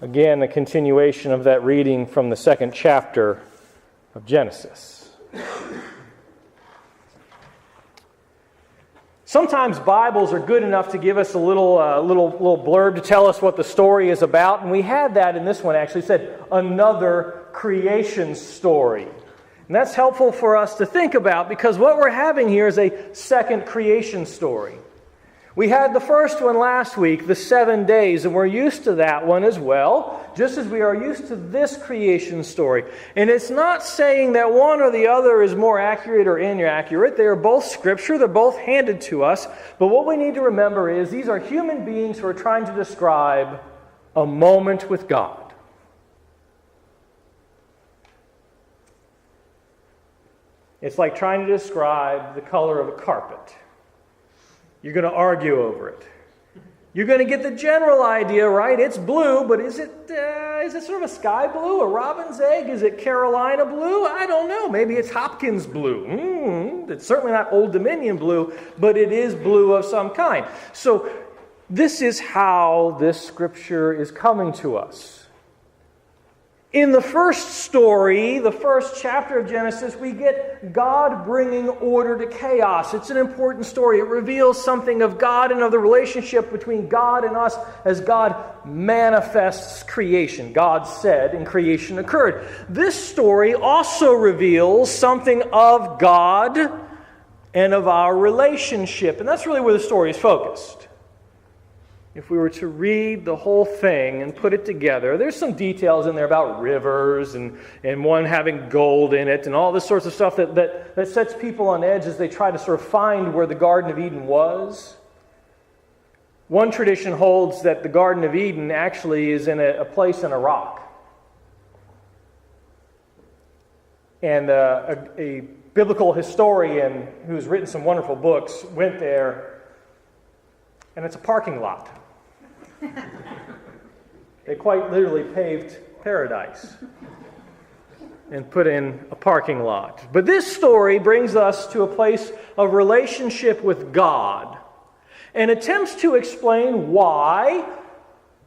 Again, a continuation of that reading from the second chapter of Genesis. Sometimes Bibles are good enough to give us a little blurb to tell us what the story is about, and we had that in this one. Actually, it said another creation story. And that's helpful for us to think about because what we're having here is a second creation story. We had the first one last week, the 7 days, and we're used to that one as well, just as we are used to this creation story. And it's not saying that one or the other is more accurate or inaccurate. They are both Scripture. They're both handed to us. But what we need to remember is these are human beings who are trying to describe a moment with God. It's like trying to describe the color of a carpet. You're going to argue over it. You're going to get the general idea, right? It's blue, but is it sort of a sky blue, a robin's egg? Is it Carolina blue? I don't know. Maybe it's Hopkins blue. It's certainly not Old Dominion blue, but it is blue of some kind. So this is how this Scripture is coming to us. In the first story, the first chapter of Genesis, we get God bringing order to chaos. It's an important story. It reveals something of God and of the relationship between God and us as God manifests creation. God said and creation occurred. This story also reveals something of God and of our relationship. And that's really where the story is focused. If we were to read the whole thing and put it together, there's some details in there about rivers and one having gold in it and all this sorts of stuff that sets people on edge as they try to sort of find where the Garden of Eden was. One tradition holds that the Garden of Eden actually is in a place in Iraq. And a biblical historian who's written some wonderful books went there, and it's a parking lot. They quite literally paved paradise and put in a parking lot. But this story brings us to a place of relationship with God and attempts to explain why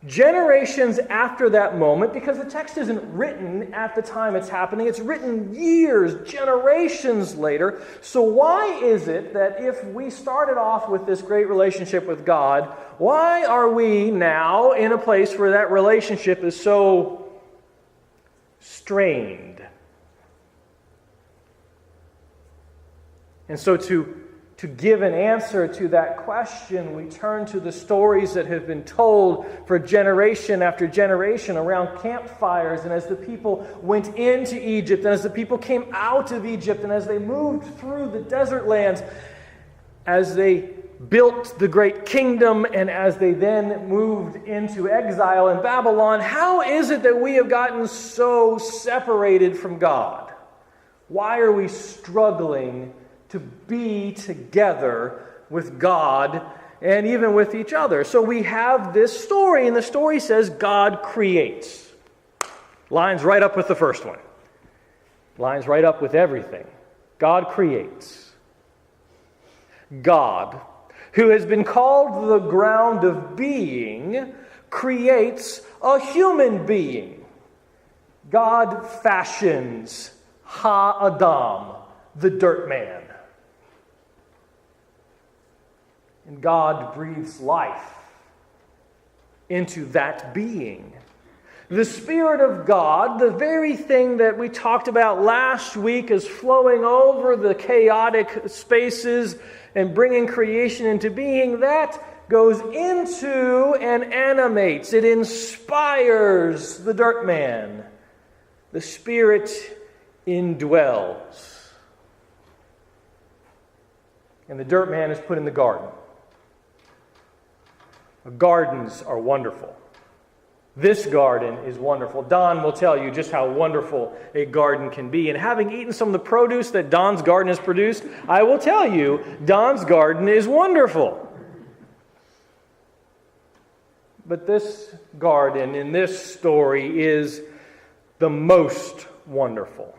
generations after that moment, because the text isn't written at the time it's happening, it's written years, generations later. So why is it that if we started off with this great relationship with God, why are we now in a place where that relationship is so strained? And so to give an answer to that question, we turn to the stories that have been told for generation after generation around campfires, and as the people went into Egypt, and as the people came out of Egypt, and as they moved through the desert lands, as they built the great kingdom, and as they then moved into exile in Babylon, how is it that we have gotten so separated from God? Why are we struggling to be together with God and even with each other? So we have this story, and the story says God creates. Lines right up with the first one. Lines right up with everything. God creates. God, who has been called the ground of being, creates a human being. God fashions Ha-Adam, the dirt man. And God breathes life into that being. The Spirit of God, the very thing that we talked about last week, is flowing over the chaotic spaces and bringing creation into being. That goes into and animates. It inspires the dirt man. The Spirit indwells. And the dirt man is put in the garden. Gardens are wonderful. This garden is wonderful. Don will tell you just how wonderful a garden can be. And having eaten some of the produce that Don's garden has produced, I will tell you, Don's garden is wonderful. But this garden in this story is the most wonderful.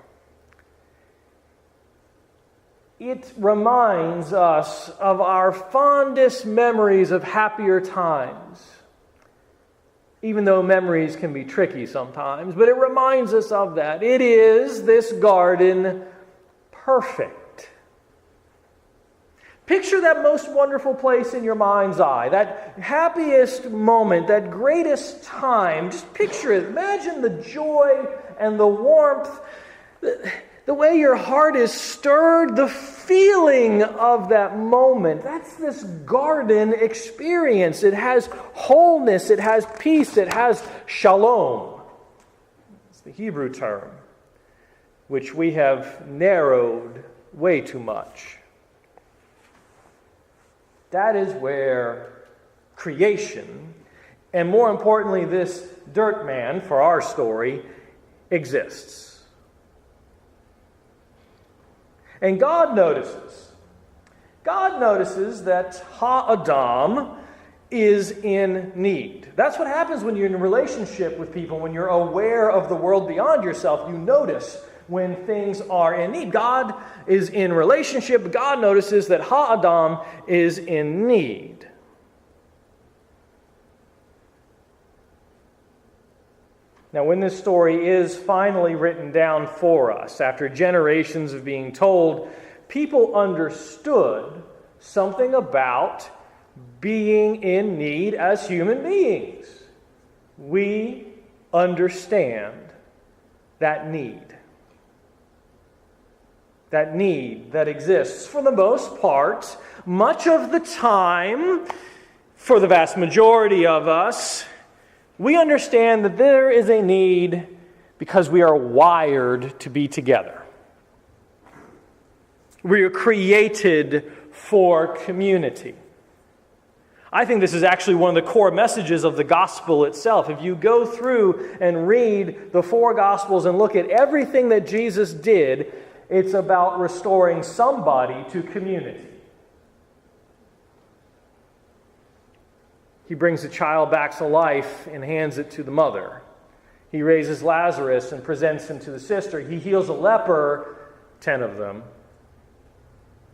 It reminds us of our fondest memories of happier times. even though memories can be tricky sometimes, but it reminds us of that. It is, this garden, perfect. Picture that most wonderful place in your mind's eye, that happiest moment, that greatest time. Just picture it. Imagine the joy and the warmth, the way your heart is stirred, the feeling of that moment. That's this garden experience. It has wholeness, it has peace, it has shalom. It's the Hebrew term, which we have narrowed way too much. That is where creation, and more importantly, this dirt man, for our story, exists. And God notices that Ha-Adam is in need. That's what happens when you're in a relationship with people, when you're aware of the world beyond yourself. You notice when things are in need. God is in relationship. God notices that Ha-Adam is in need. Now, when this story is finally written down for us, after generations of being told, people understood something about being in need as human beings. We understand that need. That need that exists for the most part, much of the time, for the vast majority of us. We understand that there is a need because we are wired to be together. We are created for community. I think this is actually one of the core messages of the gospel itself. If you go through and read the four gospels and look at everything that Jesus did, it's about restoring somebody to community. He brings a child back to life and hands it to the mother. He raises Lazarus and presents him to the sister. He heals a leper, 10 of them.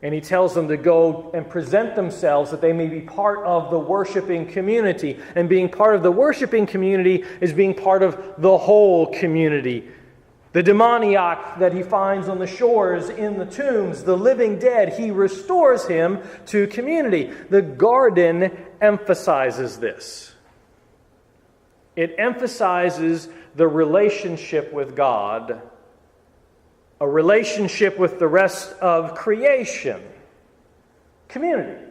And he tells them to go and present themselves that they may be part of the worshiping community. And being part of the worshiping community is being part of the whole community. The demoniac that he finds on the shores, in the tombs, the living dead, he restores him to community. The garden emphasizes this. It emphasizes the relationship with God, a relationship with the rest of creation, community.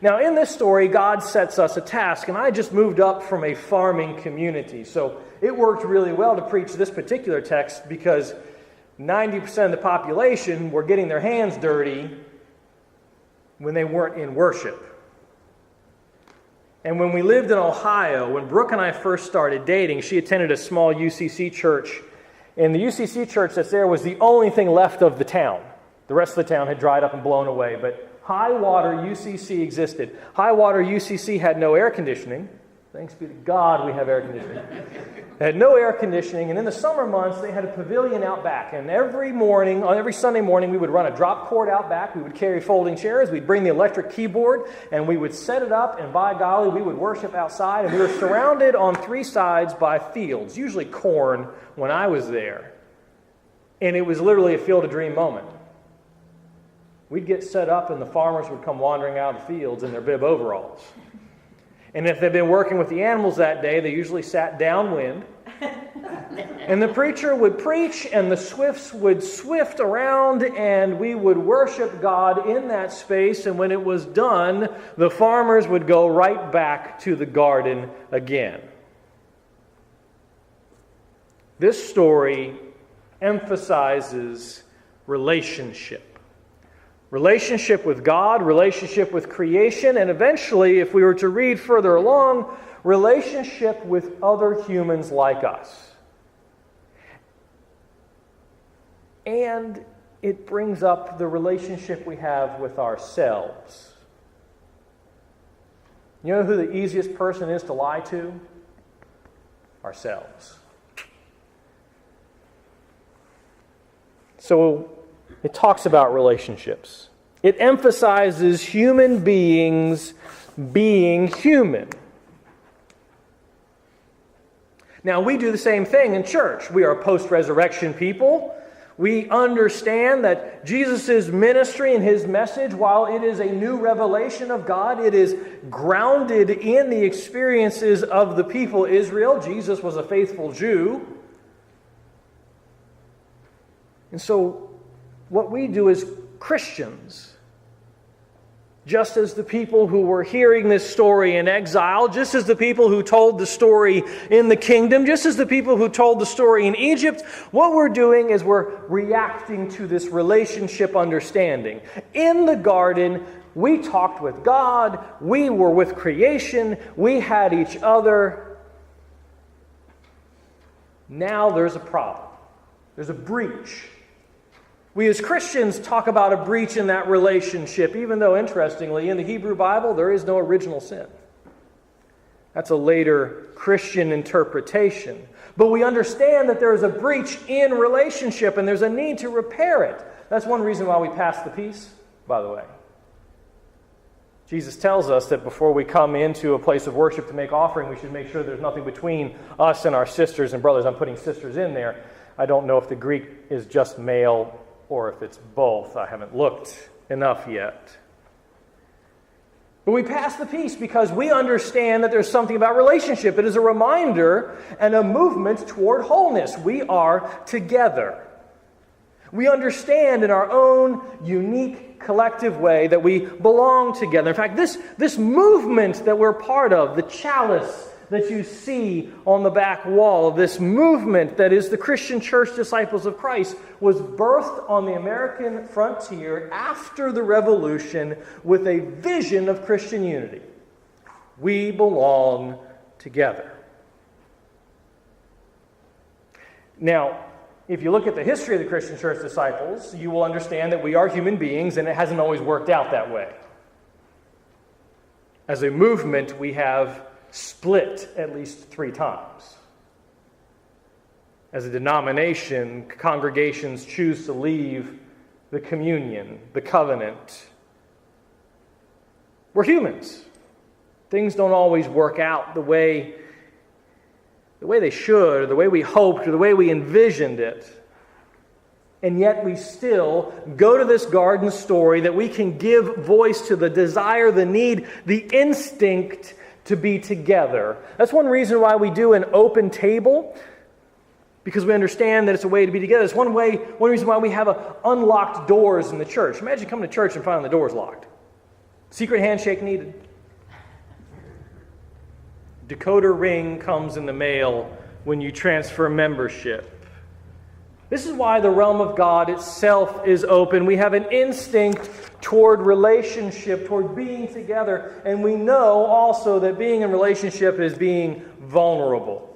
Now, in this story, God sets us a task, and I just moved up from a farming community, so it worked really well to preach this particular text because 90% of the population were getting their hands dirty when they weren't in worship. And when we lived in Ohio, when Brooke and I first started dating, she attended a small UCC church, and the UCC church that's there was the only thing left of the town. The rest of the town had dried up and blown away, but High Water UCC existed. High Water UCC had no air conditioning. Thanks be to God we have air conditioning. They had no air conditioning, and in the summer months they had a pavilion out back. And every morning, on every Sunday morning, we would run a drop cord out back. We would carry folding chairs. We'd bring the electric keyboard, and we would set it up, and by golly, we would worship outside. And we were surrounded on three sides by fields, usually corn when I was there. And it was literally a field of dream moment. We'd get set up and the farmers would come wandering out of the fields in their bib overalls. And if they'd been working with the animals that day, they usually sat downwind. And the preacher would preach and the swifts would swift around and we would worship God in that space. And when it was done, the farmers would go right back to the garden again. This story emphasizes relationship. Relationship with God, relationship with creation, and eventually, if we were to read further along, relationship with other humans like us. And it brings up the relationship we have with ourselves. You know who the easiest person is to lie to? Ourselves. So it talks about relationships. It emphasizes human beings being human. Now, we do the same thing in church. We are a post-resurrection people. We understand that Jesus' ministry and his message, while it is a new revelation of God, it is grounded in the experiences of the people Israel. Jesus was a faithful Jew. And so, what we do as Christians, just as the people who were hearing this story in exile, just as the people who told the story in the kingdom, just as the people who told the story in Egypt, what we're doing is we're reacting to this relationship understanding. In the garden, we talked with God, we were with creation, we had each other. Now there's a problem. There's a breach. We as Christians talk about a breach in that relationship, even though, interestingly, in the Hebrew Bible, there is no original sin. That's a later Christian interpretation. But we understand that there is a breach in relationship, and there's a need to repair it. That's one reason why we pass the peace, by the way. Jesus tells us that before we come into a place of worship to make offering, we should make sure there's nothing between us and our sisters and brothers. I'm putting sisters in there. I don't know if the Greek is just male or if it's both. I haven't looked enough yet. But we pass the peace because we understand that there's something about relationship. It is a reminder and a movement toward wholeness. We are together. We understand in our own unique collective way that we belong together. In fact, this movement that we're part of, the chalice that you see on the back wall of this movement that is the Christian Church Disciples of Christ, was birthed on the American frontier after the Revolution with a vision of Christian unity. We belong together. Now, if you look at the history of the Christian Church Disciples, you will understand that we are human beings and it hasn't always worked out that way. As a movement, we have split at least 3 times. As a denomination, congregations choose to leave the communion, the covenant. We're humans. Things don't always work out the way they should, or the way we hoped, or the way we envisioned it. And yet we still go to this garden story that we can give voice to the desire, the need, the instinct to be together. That's one reason why we do an open table, because we understand that it's a way to be together. It's one reason why we have unlocked doors in the church. Imagine coming to church and finding the doors locked. Secret handshake needed. Decoder ring comes in the mail when you transfer membership. This is why the realm of God itself is open. We have an instinct toward relationship, toward being together, and we know also that being in relationship is being vulnerable.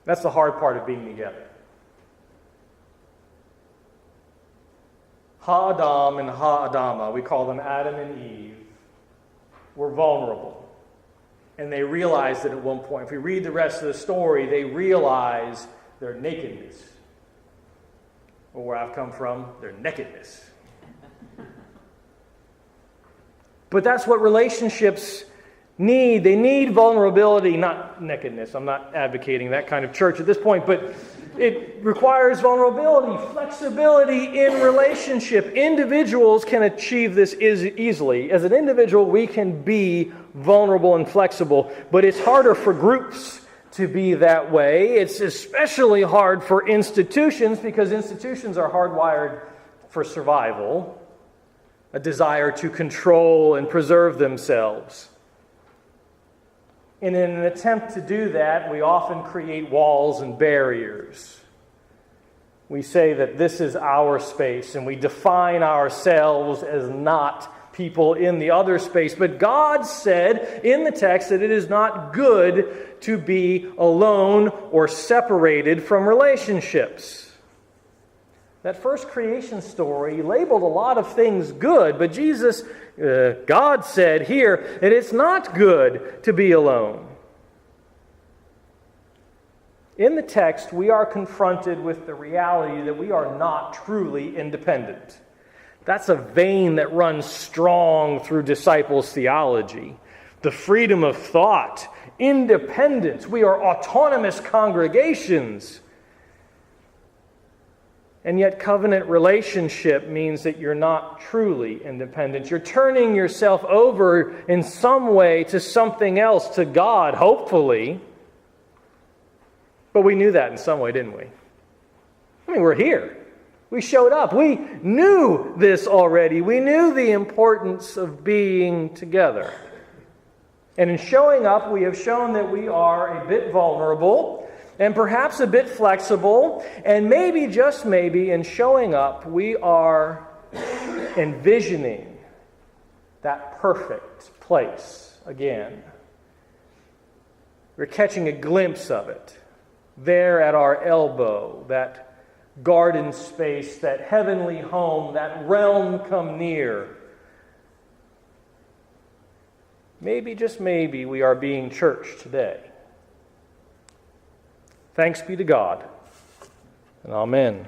That's the hard part of being together. Ha-Adam and Ha-Adama, we call them Adam and Eve, were vulnerable. And they realized it at one point. If we read the rest of the story, they realize their nakedness. Or where I've come from, their nakedness. But that's what relationships need. They need vulnerability, not nakedness. I'm not advocating that kind of church at this point, but it requires vulnerability, flexibility in relationship. Individuals can achieve this easily. As an individual, we can be vulnerable and flexible, but it's harder for groups to be that way. It's especially hard for institutions because institutions are hardwired for survival, a desire to control and preserve themselves. And in an attempt to do that, we often create walls and barriers. We say that this is our space, and we define ourselves as not people in the other space. But God said in the text that it is not good to be alone or separated from relationships. That first creation story labeled a lot of things good, but God said here that it's not good to be alone. In the text, we are confronted with the reality that we are not truly independent. That's a vein that runs strong through disciples' theology. The freedom of thought independent. We are autonomous congregations. And yet covenant relationship means that you're not truly independent. You're turning yourself over in some way to something else, to God, hopefully. But we knew that in some way, didn't we? I mean, we're here. We showed up. We knew this already. We knew the importance of being together. And in showing up, we have shown that we are a bit vulnerable and perhaps a bit flexible. And maybe, just maybe, in showing up, we are envisioning that perfect place again. We're catching a glimpse of it there at our elbow, that garden space, that heavenly home, that realm come near. Maybe, just maybe, we are being church today. Thanks be to God, and amen.